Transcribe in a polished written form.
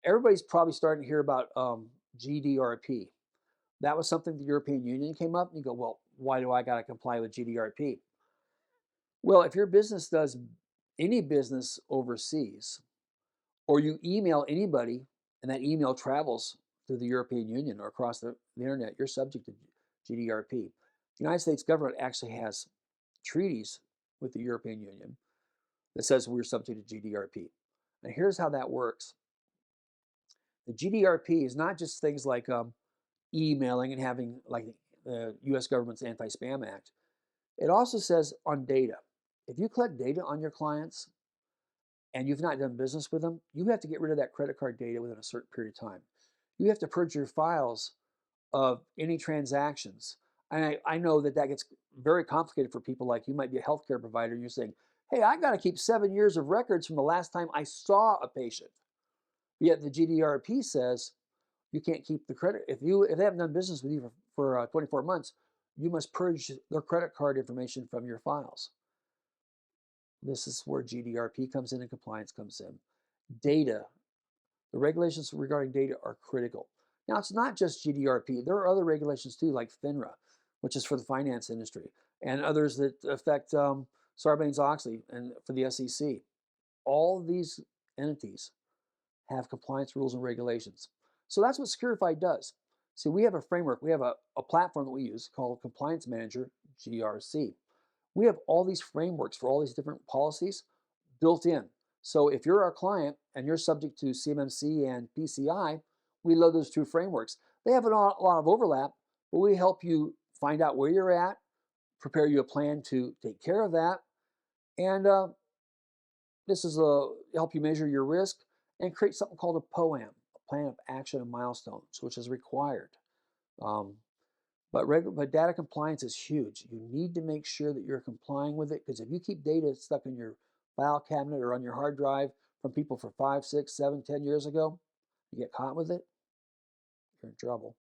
Everybody's probably starting to hear about GDRP. That was something the European Union came up, and you go, well, why do I got to comply with GDRP? Well, if your business does any business overseas, or you email anybody and that email travels through the European Union or across the internet, you're subject to GDRP. The United States government actually has treaties with the European Union that says we're subject to GDRP. And here's how that works. The GDRP is not just things like emailing and having like the US government's Anti-Spam Act. It also says on data. If you collect data on your clients and you've not done business with them, you have to get rid of that credit card data within a certain period of time. You have to purge your files of any transactions. And I know that that gets very complicated for people like you might be a healthcare provider. You're saying, hey, I got to keep 7 years of records from the last time I saw a patient. Yet the GDRP says you can't keep the credit. If they haven't done business with you for 24 months, you must purge their credit card information from your files. This is where GDRP comes in and compliance comes in. Data, the regulations regarding data are critical. Now, it's not just GDRP. There are other regulations too, like FINRA, which is for the finance industry, and others that affect Sarbanes-Oxley and for the SEC. All of these entities have compliance rules and regulations. So that's what Securafy does. See, we have a framework. We have a platform that we use called Compliance Manager, GRC. We have all these frameworks for all these different policies built in. So if you're our client and you're subject to CMMC and PCI, we load those two frameworks. They have a lot of overlap, but we help you find out where you're at, prepare you a plan to take care of that, and this is help you measure your risk and create something called a POAM, a Plan of Action and Milestones, which is required. Um, but data compliance is huge. You need to make sure that you're complying with it, because if you keep data stuck in your file cabinet or on your hard drive from people for 5, 6, 7, 10 years ago, you get caught with it, you're in trouble.